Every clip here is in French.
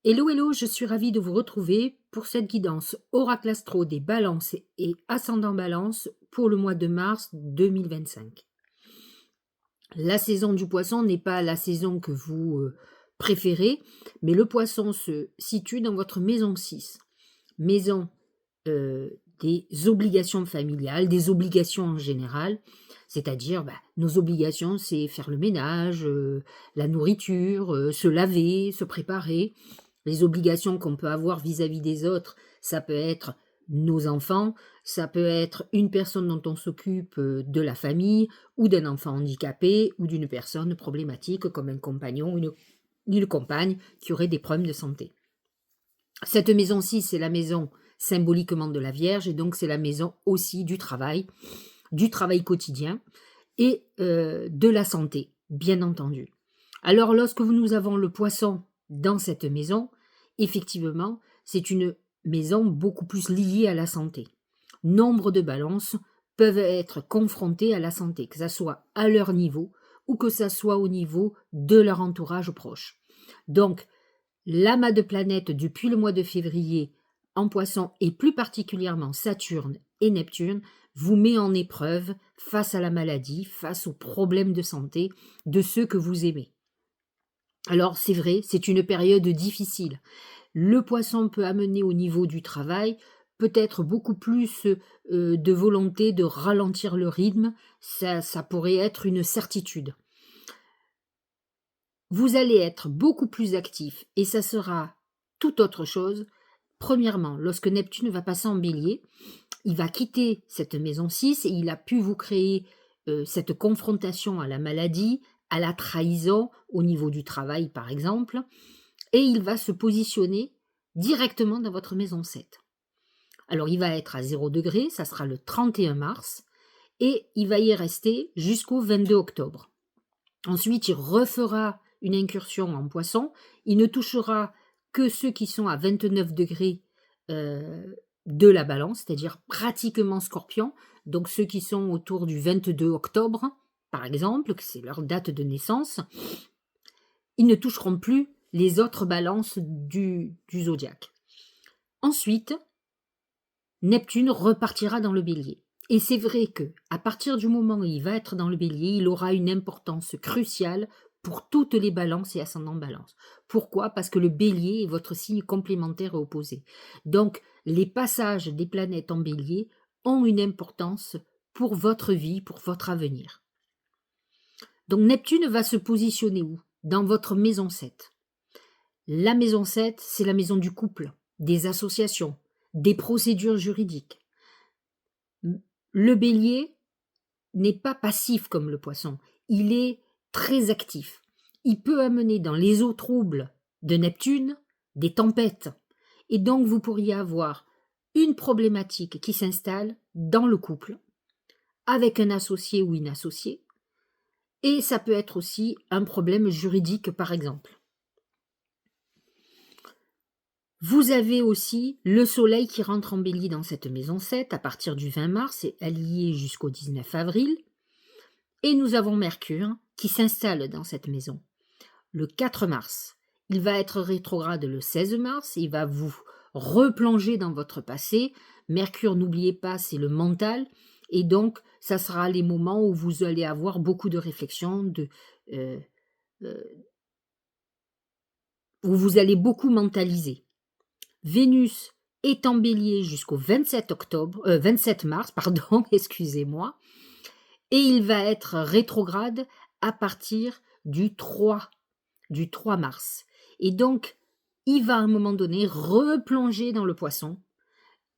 Hello, hello, je suis ravie de vous retrouver pour cette guidance Oracle Astro des balances et ascendant balance pour le mois de mars 2025. La saison du poisson n'est pas la saison que vous préférez, mais le poisson se situe dans votre maison 6, maison euh, des obligations familiales, des obligations en général, c'est-à-dire nos obligations, c'est faire le ménage, la nourriture, se laver, se préparer. Les obligations qu'on peut avoir vis-à-vis des autres, ça peut être nos enfants, ça peut être une personne dont on s'occupe de la famille, ou d'un enfant handicapé, ou d'une personne problématique comme un compagnon, une compagne qui aurait des problèmes de santé. Cette maison-ci, c'est la maison symboliquement de la Vierge, et donc c'est la maison aussi du travail quotidien, et de la santé, bien entendu. Alors lorsque nous avons le poisson dans cette maison, effectivement, c'est une maison beaucoup plus liée à la santé. Nombre de balances peuvent être confrontées à la santé, que ce soit à leur niveau ou que ce soit au niveau de leur entourage proche. Donc, l'amas de planètes depuis le mois de février en Poisson et plus particulièrement Saturne et Neptune vous met en épreuve face à la maladie, face aux problèmes de santé de ceux que vous aimez. Alors c'est vrai, c'est une période difficile. Le Poisson peut amener au niveau du travail peut-être beaucoup plus de volonté de ralentir le rythme, ça pourrait être une certitude. Vous allez être beaucoup plus actif et ça sera tout autre chose. Premièrement, lorsque Neptune va passer en Bélier, il va quitter cette maison 6 et il a pu vous créer cette confrontation à la maladie, à la trahison au niveau du travail par exemple, et il va se positionner directement dans votre maison 7. Alors il va être à 0 degré, ça sera le 31 mars, et il va y rester jusqu'au 22 octobre. Ensuite, il refera une incursion en Poisson. Il ne touchera que ceux qui sont à 29 degrés de la balance, c'est-à-dire pratiquement Scorpion, donc ceux qui sont autour du 22 octobre, par exemple, que c'est leur date de naissance. Ils ne toucheront plus les autres balances du zodiaque. Ensuite, Neptune repartira dans le Bélier. Et c'est vrai que, à partir du moment où il va être dans le Bélier, il aura une importance cruciale pour toutes les balances et ascendants balance. Pourquoi? Parce que le Bélier est votre signe complémentaire et opposé. Donc, les passages des planètes en Bélier ont une importance pour votre vie, pour votre avenir. Donc, Neptune va se positionner où? Dans votre maison 7. La maison 7, c'est la maison du couple, des associations, des procédures juridiques. Le Bélier n'est pas passif comme le Poisson, il est très actif. Il peut amener dans les eaux troubles de Neptune des tempêtes. Et donc vous pourriez avoir une problématique qui s'installe dans le couple, avec un associé ou une associée, et ça peut être aussi un problème juridique par exemple. Vous avez aussi le soleil qui rentre en Bélier dans cette maison 7 à partir du 20 mars et allié jusqu'au 19 avril. Et nous avons Mercure qui s'installe dans cette maison le 4 mars. Il va être rétrograde le 16 mars, il va vous replonger dans votre passé. Mercure, n'oubliez pas, c'est le mental. Et donc, ça sera les moments où vous allez avoir beaucoup de réflexions, euh, euh, où vous allez beaucoup mentaliser. Vénus est en Bélier jusqu'au 27 mars, pardon, excusez-moi, et il va être rétrograde à partir du 3 mars. Et donc, il va à un moment donné replonger dans le Poisson.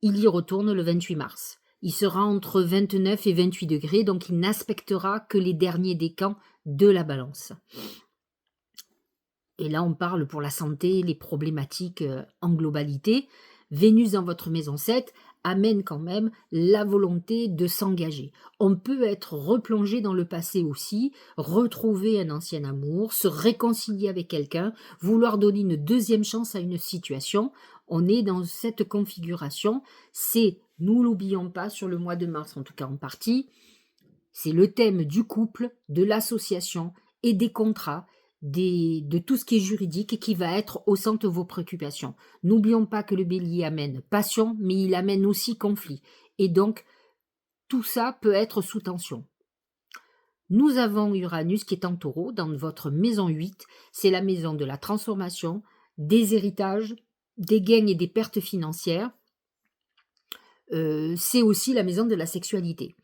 Il y retourne le 28 mars. Il sera entre 29 et 28 degrés, donc il n'aspectera que les derniers décans de la Balance. Et là, on parle pour la santé, les problématiques en globalité. Vénus dans votre maison 7 amène quand même la volonté de s'engager. On peut être replongé dans le passé aussi, retrouver un ancien amour, se réconcilier avec quelqu'un, vouloir donner une deuxième chance à une situation. On est dans cette configuration. C'est, nous l'oublions pas, sur le mois de mars, en tout cas en partie, c'est le thème du couple, de l'association et des contrats, de tout ce qui est juridique et qui va être au centre de vos préoccupations. N'oublions pas que le bélier amène passion, mais il amène aussi conflit. Et donc, tout ça peut être sous tension. Nous avons Uranus qui est en taureau dans votre maison 8. C'est la maison de la transformation, des héritages, des gains et des pertes financières. C'est aussi la maison de la sexualité.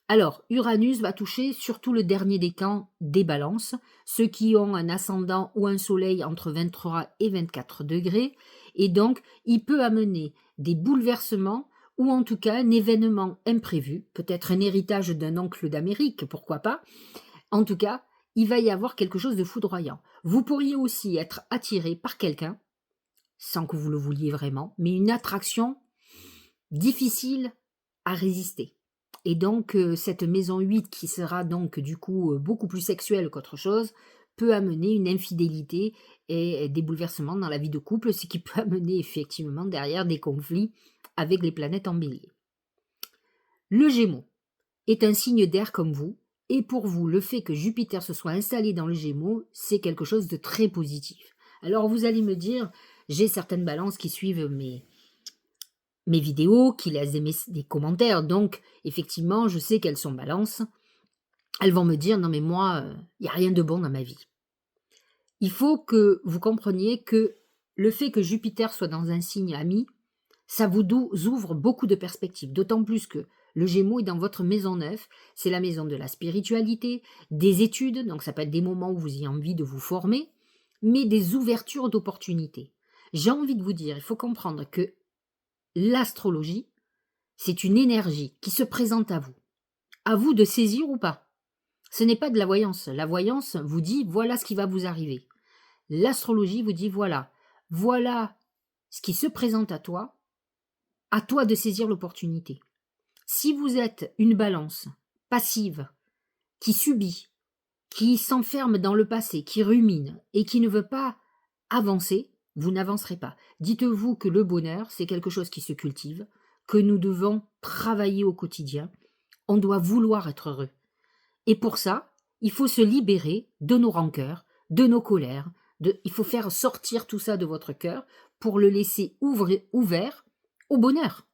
Alors, Uranus va toucher surtout le dernier décan des balances, ceux qui ont un ascendant ou un soleil entre 23 et 24 degrés, et donc il peut amener des bouleversements ou en tout cas un événement imprévu, peut-être un héritage d'un oncle d'Amérique, pourquoi pas. En tout cas, il va y avoir quelque chose de foudroyant. Vous pourriez aussi être attiré par quelqu'un, sans que vous le vouliez vraiment, mais une attraction difficile à résister. Et donc, cette maison 8 qui sera donc du coup beaucoup plus sexuelle qu'autre chose, peut amener une infidélité et des bouleversements dans la vie de couple, ce qui peut amener effectivement derrière des conflits avec les planètes en bélier. Le Gémeaux est un signe d'air comme vous, et pour vous, le fait que Jupiter se soit installé dans le Gémeaux, c'est quelque chose de très positif. Alors vous allez me dire, j'ai certaines balances qui suivent mes vidéos, qui laissent des commentaires, donc effectivement, je sais qu'elles sont balances. Elles vont me dire, non mais moi, il n'y a rien de bon dans ma vie. Il faut que vous compreniez que le fait que Jupiter soit dans un signe ami, ça vous ouvre beaucoup de perspectives, d'autant plus que le Gémeaux est dans votre maison 9, c'est la maison de la spiritualité, des études, donc ça peut être des moments où vous ayez envie de vous former, mais des ouvertures d'opportunités. J'ai envie de vous dire, il faut comprendre que l'astrologie, c'est une énergie qui se présente à vous. À vous de saisir ou pas. Ce n'est pas de la voyance. La voyance vous dit voilà ce qui va vous arriver. L'astrologie vous dit voilà ce qui se présente à toi de saisir l'opportunité. Si vous êtes une balance passive, qui subit, qui s'enferme dans le passé, qui rumine et qui ne veut pas avancer, vous n'avancerez pas. Dites-vous que le bonheur, c'est quelque chose qui se cultive, que nous devons travailler au quotidien. On doit vouloir être heureux. Et pour ça, il faut se libérer de nos rancœurs, de nos colères. Il faut faire sortir tout ça de votre cœur pour le laisser ouvert au bonheur.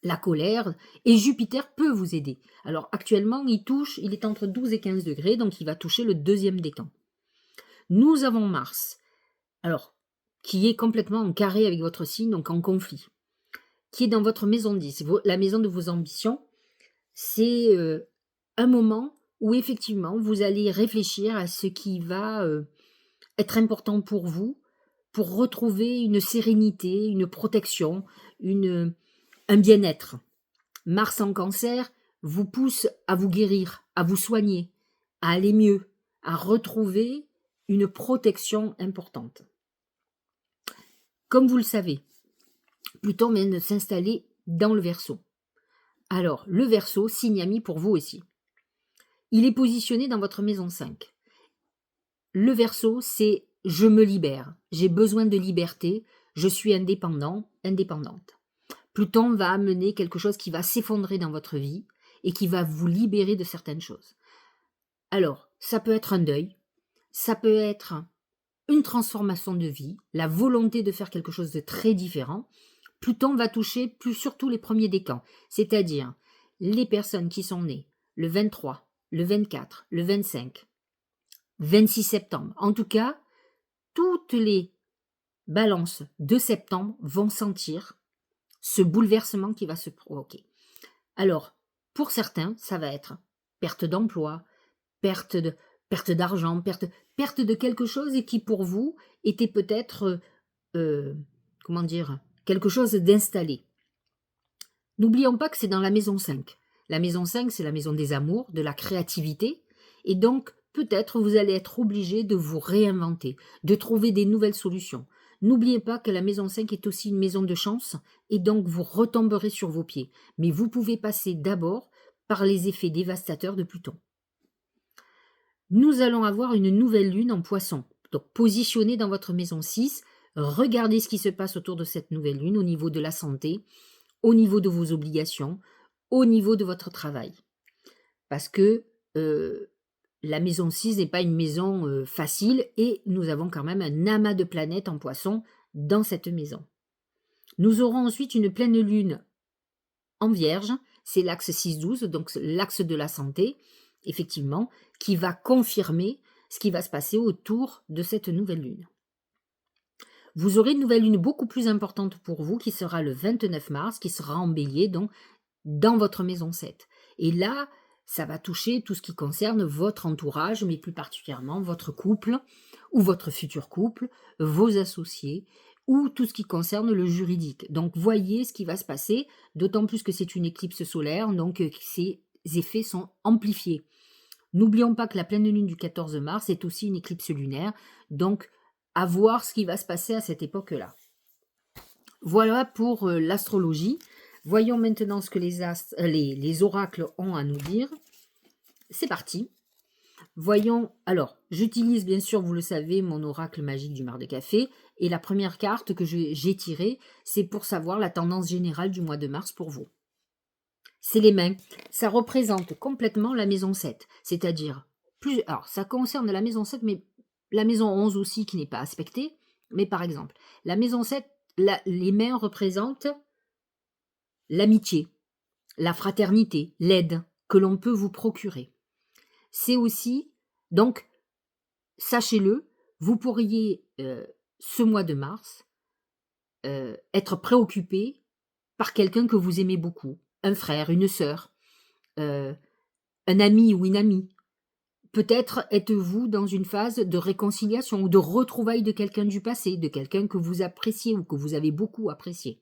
La colère, et Jupiter peut vous aider. Alors actuellement, il est entre 12 et 15 degrés, donc il va toucher le deuxième décan. Nous avons Mars, alors, qui est complètement en carré avec votre signe, donc en conflit, qui est dans votre maison 10, la maison de vos ambitions. C'est un moment où effectivement vous allez réfléchir à ce qui va être important pour vous, pour retrouver une sérénité, une protection, un bien-être. Mars en Cancer vous pousse à vous guérir, à vous soigner, à aller mieux, à retrouver une protection importante. Comme vous le savez, Pluton vient de s'installer dans le Verseau. Alors, le Verseau, signe ami pour vous aussi. Il est positionné dans votre maison 5. Le Verseau, c'est je me libère, j'ai besoin de liberté, je suis indépendant, indépendante. Pluton va amener quelque chose qui va s'effondrer dans votre vie et qui va vous libérer de certaines choses. Alors, ça peut être un deuil, ça peut être une transformation de vie, la volonté de faire quelque chose de très différent. Pluton va toucher surtout les premiers décans, c'est-à-dire les personnes qui sont nées le 23, le 24, le 25, 26 septembre. En tout cas, toutes les balances de septembre vont sentir ce bouleversement qui va se provoquer. Alors, pour certains, ça va être perte d'emploi, perte d'argent, perte de quelque chose et qui pour vous était peut-être, quelque chose d'installé. N'oublions pas que c'est dans la maison 5. La maison 5, c'est la maison des amours, de la créativité, et donc peut-être vous allez être obligé de vous réinventer, de trouver des nouvelles solutions. N'oubliez pas que la maison 5 est aussi une maison de chance, et donc vous retomberez sur vos pieds. Mais vous pouvez passer d'abord par les effets dévastateurs de Pluton. Nous allons avoir une nouvelle lune en Poisson, donc positionnée dans votre maison 6. Regardez ce qui se passe autour de cette nouvelle lune au niveau de la santé, au niveau de vos obligations, au niveau de votre travail. Parce que la maison 6 n'est pas une maison facile et nous avons quand même un amas de planètes en Poisson dans cette maison. Nous aurons ensuite une pleine lune en Vierge, c'est l'axe 6-12, donc l'axe de la santé, effectivement, qui va confirmer ce qui va se passer autour de cette nouvelle lune. Vous aurez une nouvelle lune beaucoup plus importante pour vous qui sera le 29 mars, qui sera en Bélier, donc dans votre maison 7. Et là, ça va toucher tout ce qui concerne votre entourage, mais plus particulièrement votre couple ou votre futur couple, vos associés ou tout ce qui concerne le juridique. Donc voyez ce qui va se passer, d'autant plus que c'est une éclipse solaire, donc ces effets sont amplifiés. N'oublions pas que la pleine lune du 14 mars est aussi une éclipse lunaire, donc à voir ce qui va se passer à cette époque-là. Voilà pour l'astrologie. Voyons maintenant ce que les oracles ont à nous dire. C'est parti. Voyons, alors, j'utilise bien sûr, vous le savez, mon oracle magique du mar de café, et la première carte que j'ai tirée, c'est pour savoir la tendance générale du mois de mars pour vous. C'est les mains. Ça représente complètement la maison 7, c'est-à-dire, alors ça concerne la maison 7, mais la maison 11 aussi qui n'est pas aspectée, mais par exemple, la maison 7, les mains représentent l'amitié, la fraternité, l'aide que l'on peut vous procurer. C'est aussi, donc, sachez-le, vous pourriez, ce mois de mars, être préoccupé par quelqu'un que vous aimez beaucoup, un frère, une sœur, un ami ou une amie. Peut-être êtes-vous dans une phase de réconciliation ou de retrouvailles de quelqu'un du passé, de quelqu'un que vous appréciez ou que vous avez beaucoup apprécié.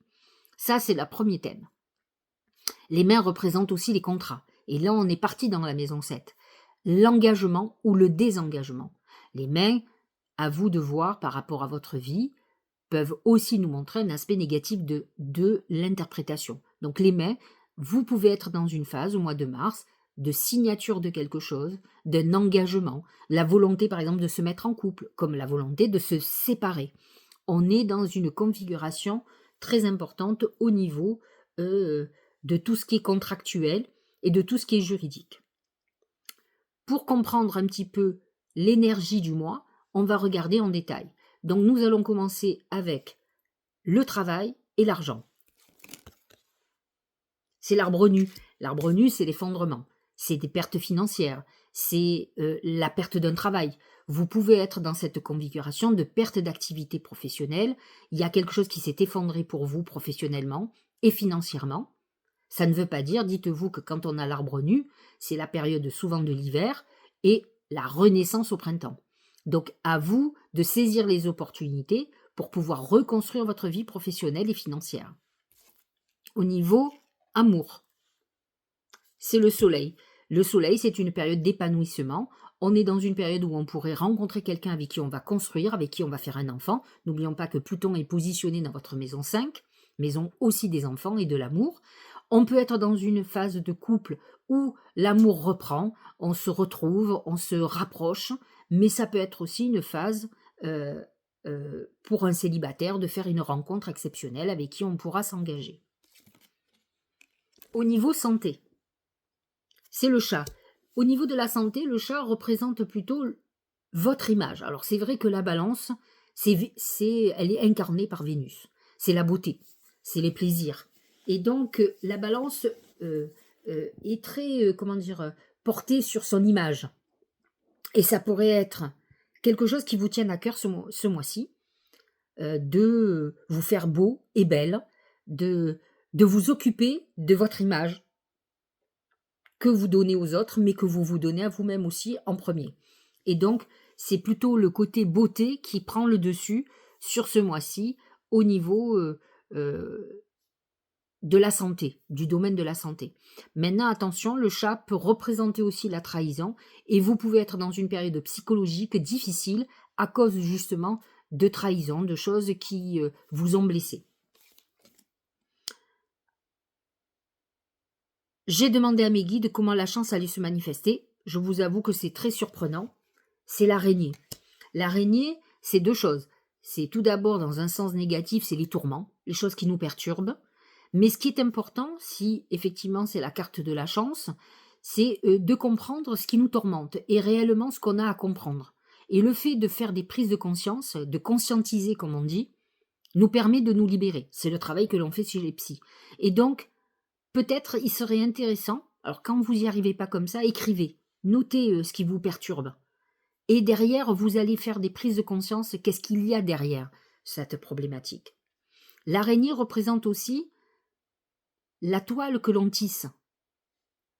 Ça, c'est le premier thème. Les mains représentent aussi les contrats. Et là, on est parti dans la maison 7. L'engagement ou le désengagement. Les mains, à vous de voir par rapport à votre vie, peuvent aussi nous montrer un aspect négatif de l'interprétation. Donc les mains, vous pouvez être dans une phase au mois de mars de signature de quelque chose, d'un engagement, la volonté par exemple de se mettre en couple, comme la volonté de se séparer. On est dans une configuration très importante au niveau de tout ce qui est contractuel et de tout ce qui est juridique. Pour comprendre un petit peu l'énergie du mois, on va regarder en détail. Donc nous allons commencer avec le travail et l'argent. C'est l'arbre nu. L'arbre nu, c'est l'effondrement. C'est des pertes financières. C'est la perte d'un travail. Vous pouvez être dans cette configuration de perte d'activité professionnelle. Il y a quelque chose qui s'est effondré pour vous professionnellement et financièrement. Ça ne veut pas dire, dites-vous que quand on a l'arbre nu, c'est la période souvent de l'hiver et la renaissance au printemps. Donc à vous de saisir les opportunités pour pouvoir reconstruire votre vie professionnelle et financière. Au niveau amour, c'est le soleil. Le soleil, c'est une période d'épanouissement. On est dans une période où on pourrait rencontrer quelqu'un avec qui on va construire, avec qui on va faire un enfant. N'oublions pas que Pluton est positionné dans votre maison 5, maison aussi des enfants et de l'amour. On peut être dans une phase de couple où l'amour reprend, on se retrouve, on se rapproche, mais ça peut être aussi une phase pour un célibataire de faire une rencontre exceptionnelle avec qui on pourra s'engager. Au niveau santé, c'est le chat. Au niveau de la santé, le chat représente plutôt votre image. Alors c'est vrai que la balance, elle est incarnée par Vénus. C'est la beauté, c'est les plaisirs. Et donc la balance est très, portée sur son image. Et ça pourrait être quelque chose qui vous tienne à cœur ce mois-ci, de vous faire beau et belle, de vous occuper de votre image que vous donnez aux autres, mais que vous vous donnez à vous-même aussi en premier. Et donc, c'est plutôt le côté beauté qui prend le dessus sur ce mois-ci au niveau de la santé, du domaine de la santé. Maintenant, attention, le chat peut représenter aussi la trahison et vous pouvez être dans une période psychologique difficile à cause justement de trahison, de choses qui vous ont blessé. J'ai demandé à mes guides comment la chance allait se manifester. Je vous avoue que c'est très surprenant. C'est l'araignée. L'araignée, c'est deux choses. C'est tout d'abord, dans un sens négatif, c'est les tourments, les choses qui nous perturbent. Mais ce qui est important, si effectivement c'est la carte de la chance, c'est de comprendre ce qui nous tourmente et réellement ce qu'on a à comprendre. Et le fait de faire des prises de conscience, de conscientiser comme on dit, nous permet de nous libérer. C'est le travail que l'on fait chez les psys. Et donc, peut-être il serait intéressant, alors quand vous n'y arrivez pas comme ça, écrivez, notez ce qui vous perturbe. Et derrière, vous allez faire des prises de conscience, qu'est-ce qu'il y a derrière cette problématique. L'araignée représente aussi la toile que l'on tisse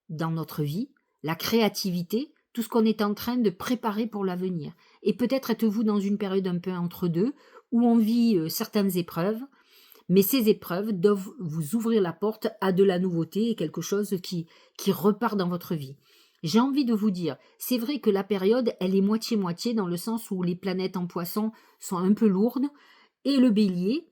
dans notre vie, la créativité, tout ce qu'on est en train de préparer pour l'avenir. Et peut-être êtes-vous dans une période un peu entre deux, où on vit certaines épreuves, mais ces épreuves doivent vous ouvrir la porte à de la nouveauté et quelque chose qui repart dans votre vie. J'ai envie de vous dire, c'est vrai que la période, elle est moitié-moitié dans le sens où les planètes en poisson sont un peu lourdes et le bélier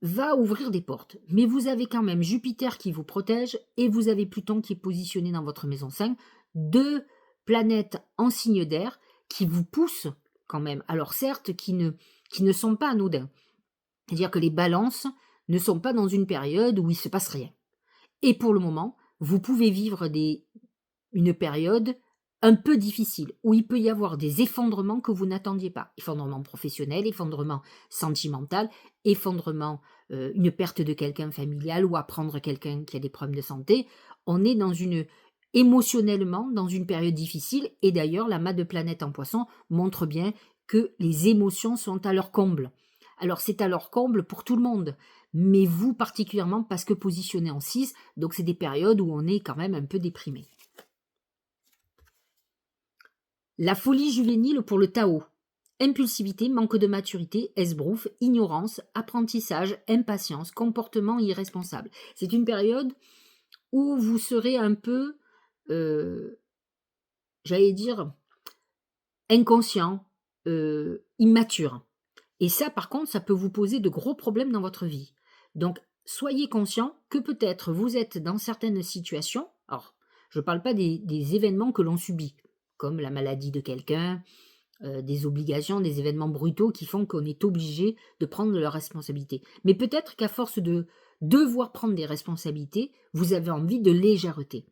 va ouvrir des portes. Mais vous avez quand même Jupiter qui vous protège et vous avez Pluton qui est positionné dans votre maison 5, deux planètes en signe d'air qui vous poussent quand même. Alors certes, qui ne sont pas anodins. C'est-à-dire que les balances ne sont pas dans une période où il ne se passe rien. Et pour le moment, vous pouvez vivre une période un peu difficile, où il peut y avoir des effondrements que vous n'attendiez pas. Effondrement professionnel, effondrement sentimental, effondrement, une perte de quelqu'un familial ou apprendre quelqu'un qui a des problèmes de santé. On est émotionnellement dans une période difficile et d'ailleurs l'amas de planètes en poisson montre bien que les émotions sont à leur comble. Alors c'est à leur comble pour tout le monde, mais vous particulièrement parce que positionné en 6, donc c'est des périodes où on est quand même un peu déprimé. La folie juvénile pour le Tao. Impulsivité, manque de maturité, esbrouffe, ignorance, apprentissage, impatience, comportement irresponsable. C'est une période où vous serez un peu, j'allais dire, inconscient, immature. Et ça, par contre, ça peut vous poser de gros problèmes dans votre vie. Donc, soyez conscient que peut-être vous êtes dans certaines situations, alors, je ne parle pas des événements que l'on subit, comme la maladie de quelqu'un, des obligations, des événements brutaux qui font qu'on est obligé de prendre leurs responsabilités. Mais peut-être qu'à force de devoir prendre des responsabilités, vous avez envie de légèreté.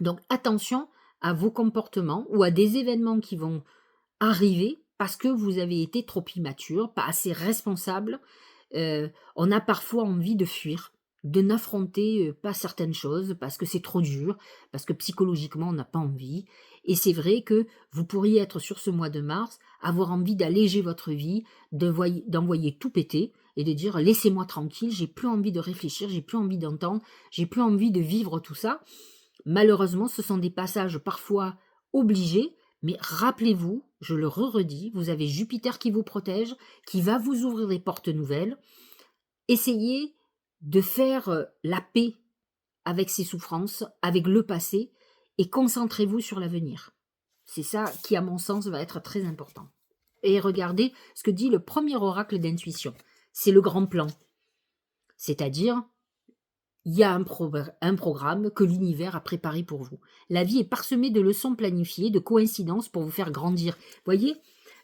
Donc attention à vos comportements ou à des événements qui vont arriver parce que vous avez été trop immature, pas assez responsable. On a parfois envie de fuir, de n'affronter pas certaines choses parce que c'est trop dur, parce que psychologiquement on n'a pas envie. Et c'est vrai que vous pourriez être sur ce mois de mars, avoir envie d'alléger votre vie, d'envoyer tout péter et de dire laissez-moi tranquille, j'ai plus envie de réfléchir, j'ai plus envie d'entendre, j'ai plus envie de vivre tout ça. Malheureusement, ce sont des passages parfois obligés, mais rappelez-vous, je le redis, vous avez Jupiter qui vous protège, qui va vous ouvrir des portes nouvelles. Essayez de faire la paix avec ces souffrances, avec le passé, et concentrez-vous sur l'avenir. C'est ça qui, à mon sens, va être très important. Et regardez ce que dit le premier oracle d'intuition. C'est le grand plan. C'est-à-dire, il y a un programme que l'univers a préparé pour vous. La vie est parsemée de leçons planifiées, de coïncidences pour vous faire grandir. Voyez,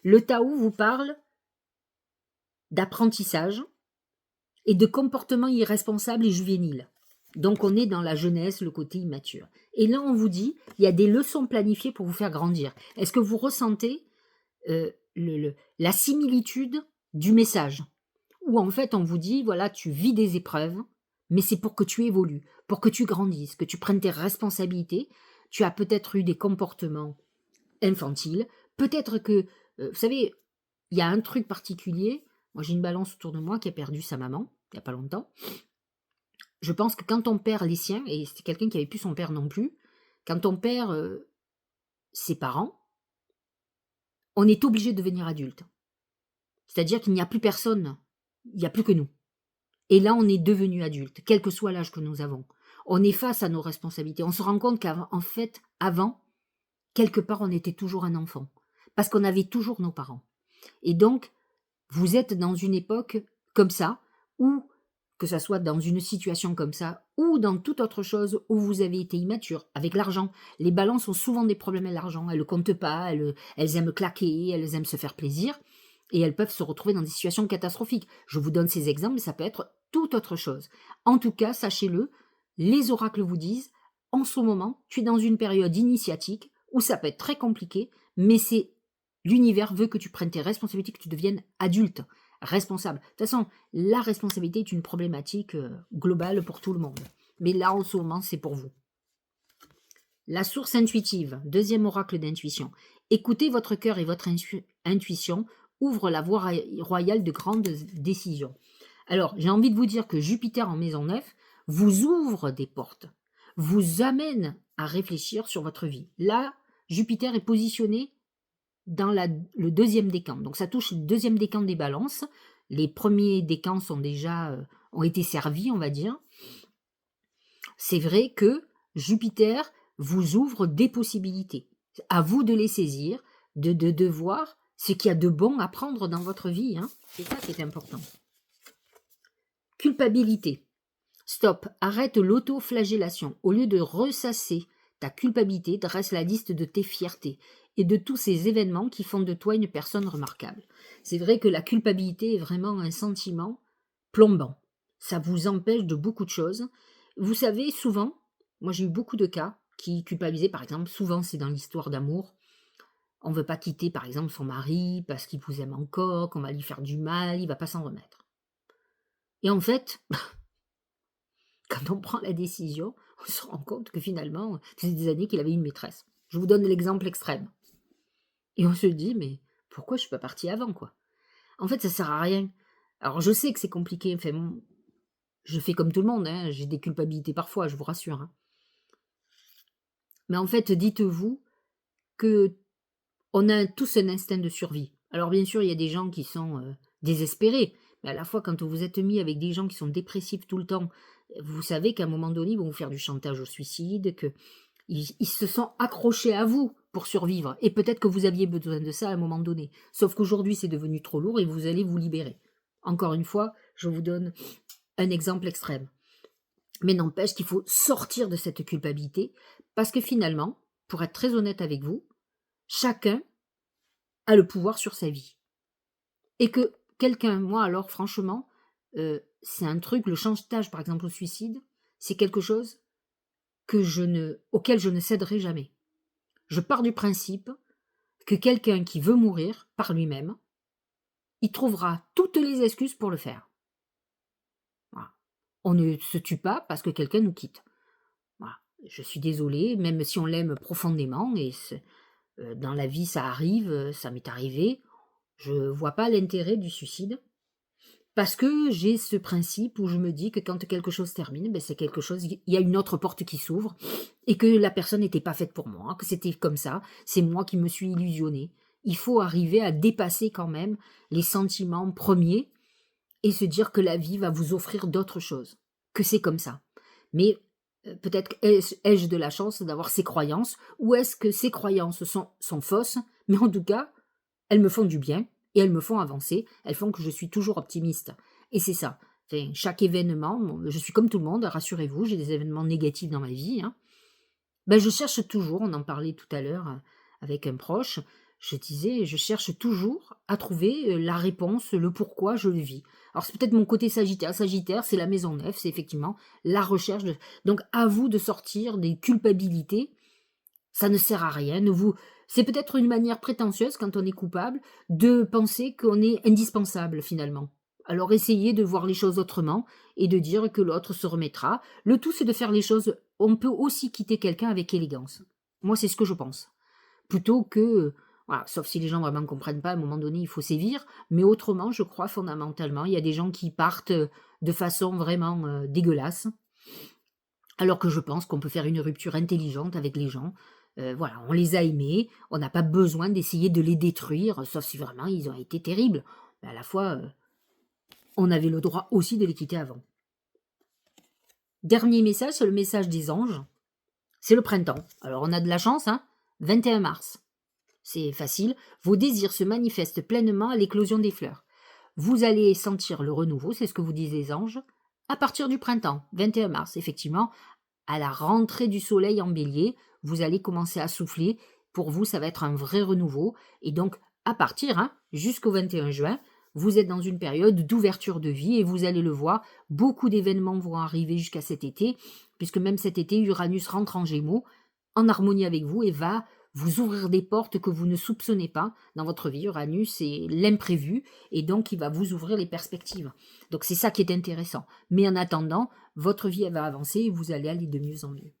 le Tao vous parle d'apprentissage et de comportement irresponsable et juvénile. Donc on est dans la jeunesse, le côté immature. Et là on vous dit, il y a des leçons planifiées pour vous faire grandir. Est-ce que vous ressentez la similitude du message? Où en fait on vous dit, voilà, tu vis des épreuves, mais c'est pour que tu évolues, pour que tu grandisses, que tu prennes tes responsabilités. Tu as peut-être eu des comportements infantiles, peut-être que, vous savez, il y a un truc particulier. Moi j'ai une balance autour de moi qui a perdu sa maman, il n'y a pas longtemps. Je pense que quand on perd les siens, et c'est quelqu'un qui n'avait plus son père non plus, quand on perd ses parents, on est obligé de devenir adulte. C'est-à-dire qu'il n'y a plus personne, il n'y a plus que nous. Et là, on est devenu adulte, quel que soit l'âge que nous avons. On est face à nos responsabilités. On se rend compte qu'en fait, avant, quelque part, on était toujours un enfant. Parce qu'on avait toujours nos parents. Et donc, vous êtes dans une époque comme ça, où, que ça soit dans une situation comme ça, ou dans toute autre chose où vous avez été immature, avec l'argent. Les balances ont souvent des problèmes avec l'argent. Elles ne comptent pas, elles aiment claquer, elles aiment se faire plaisir. Et elles peuvent se retrouver dans des situations catastrophiques. Je vous donne ces exemples, mais ça peut être toute autre chose. En tout cas, sachez-le, les oracles vous disent, en ce moment, tu es dans une période initiatique où ça peut être très compliqué, mais c'est l'univers veut que tu prennes tes responsabilités, que tu deviennes adulte, responsable. De toute façon, la responsabilité est une problématique globale pour tout le monde. Mais là, en ce moment, c'est pour vous. La source intuitive, deuxième oracle d'intuition. Écoutez votre cœur et votre intuition ouvre la voie royale de grandes décisions. Alors, j'ai envie de vous dire que Jupiter en maison 9 vous ouvre des portes, vous amène à réfléchir sur votre vie. Là, Jupiter est positionné dans le deuxième décan. Donc ça touche le deuxième décan des balances. Les premiers décans sont déjà ont été servis, on va dire. C'est vrai que Jupiter vous ouvre des possibilités. À vous de les saisir, de voir ce qu'il y a de bon à prendre dans votre vie. Hein. C'est ça qui est important. Culpabilité. Stop, arrête l'autoflagellation. Au lieu de ressasser ta culpabilité, dresse la liste de tes fiertés et de tous ces événements qui font de toi une personne remarquable. C'est vrai que la culpabilité est vraiment un sentiment plombant. Ça vous empêche de beaucoup de choses. Vous savez, souvent, moi j'ai eu beaucoup de cas qui culpabilisaient, par exemple, souvent c'est dans l'histoire d'amour. On ne veut pas quitter, par exemple, son mari parce qu'il vous aime encore, qu'on va lui faire du mal, il ne va pas s'en remettre. Et en fait, quand on prend la décision, on se rend compte que finalement, ça faisait des années qu'il avait une maîtresse. Je vous donne l'exemple extrême. Et on se dit, mais pourquoi je suis pas partie avant, quoi? En fait, ça sert à rien. Alors, je sais que c'est compliqué. Enfin, je fais comme tout le monde, hein, j'ai des culpabilités parfois, je vous rassure. Hein. Mais en fait, dites-vous que on a tous un instinct de survie. Alors, bien sûr, il y a des gens qui sont désespérés. Mais à la fois, quand vous êtes mis avec des gens qui sont dépressifs tout le temps, vous savez qu'à un moment donné, ils vont vous faire du chantage au suicide, qu'ils se sont accrochés à vous pour survivre. Et peut-être que vous aviez besoin de ça à un moment donné. Sauf qu'aujourd'hui, c'est devenu trop lourd et vous allez vous libérer. Encore une fois, je vous donne un exemple extrême. Mais n'empêche qu'il faut sortir de cette culpabilité parce que finalement, pour être très honnête avec vous, chacun a le pouvoir sur sa vie. Et que quelqu'un, moi alors franchement, c'est un truc, le chantage par exemple au suicide, c'est quelque chose auquel je ne céderai jamais. Je pars du principe que quelqu'un qui veut mourir par lui-même, il trouvera toutes les excuses pour le faire. Voilà. On ne se tue pas parce que quelqu'un nous quitte. Voilà. Je suis désolée, même si on l'aime profondément, et dans la vie ça arrive, ça m'est arrivé, je ne vois pas l'intérêt du suicide. Parce que j'ai ce principe où je me dis que quand quelque chose termine, ben c'est quelque chose, il y a une autre porte qui s'ouvre et que la personne n'était pas faite pour moi, que c'était comme ça, c'est moi qui me suis illusionnée. Il faut arriver à dépasser quand même les sentiments premiers et se dire que la vie va vous offrir d'autres choses, que c'est comme ça. Mais peut-être ai-je de la chance d'avoir ces croyances, ou est-ce que ces croyances sont fausses, mais en tout cas, elles me font du bien et elles me font avancer, elles font que je suis toujours optimiste. Et c'est ça. Enfin, chaque événement, je suis comme tout le monde, rassurez-vous, j'ai des événements négatifs dans ma vie. Hein. Ben, je cherche toujours, on en parlait tout à l'heure avec un proche, je disais, je cherche toujours à trouver la réponse, le pourquoi je le vis. Alors c'est peut-être mon côté Sagittaire. Sagittaire, c'est la maison 9, c'est effectivement la recherche. Donc à vous de sortir des culpabilités, ça ne sert à rien. C'est peut-être une manière prétentieuse, quand on est coupable, de penser qu'on est indispensable finalement. Alors essayez de voir les choses autrement et de dire que l'autre se remettra. Le tout, c'est de faire les choses. On peut aussi quitter quelqu'un avec élégance. Moi, c'est ce que je pense. Plutôt que, voilà, sauf si les gens vraiment ne comprennent pas, à un moment donné, il faut sévir. Mais autrement, je crois fondamentalement, il y a des gens qui partent de façon vraiment dégueulasse. Alors que je pense qu'on peut faire une rupture intelligente avec les gens. Voilà, on les a aimés, on n'a pas besoin d'essayer de les détruire, sauf si vraiment ils ont été terribles. Mais à la fois, on avait le droit aussi de les quitter avant. Dernier message, c'est le message des anges. C'est le printemps. Alors on a de la chance, hein, 21 mars. C'est facile. Vos désirs se manifestent pleinement à l'éclosion des fleurs. Vous allez sentir le renouveau, c'est ce que vous disent les anges, à partir du printemps, 21 mars, effectivement. À la rentrée du soleil en bélier, vous allez commencer à souffler. Pour vous, ça va être un vrai renouveau. Et donc, à partir, jusqu'au 21 juin, vous êtes dans une période d'ouverture de vie et vous allez le voir, beaucoup d'événements vont arriver jusqu'à cet été. puisque même cet été, Uranus rentre en Gémeaux, en harmonie avec vous et va vous ouvrir des portes que vous ne soupçonnez pas dans votre vie. Uranus, c'est l'imprévu et donc il va vous ouvrir les perspectives. Donc c'est ça qui est intéressant. Mais en attendant, votre vie elle va avancer et vous allez aller de mieux en mieux.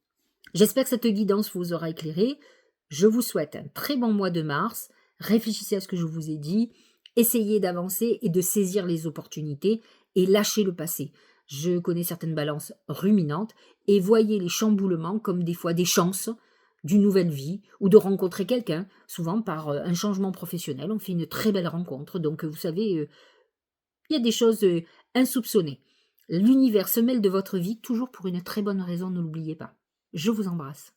J'espère que cette guidance vous aura éclairé. Je vous souhaite un très bon mois de mars. Réfléchissez à ce que je vous ai dit. Essayez d'avancer et de saisir les opportunités et lâchez le passé. Je connais certaines balances ruminantes et voyez les chamboulements comme des fois des chances d'une nouvelle vie ou de rencontrer quelqu'un. Souvent par un changement professionnel, on fait une très belle rencontre. Donc vous savez, il y a des choses insoupçonnées. L'univers se mêle de votre vie toujours pour une très bonne raison, ne l'oubliez pas. Je vous embrasse.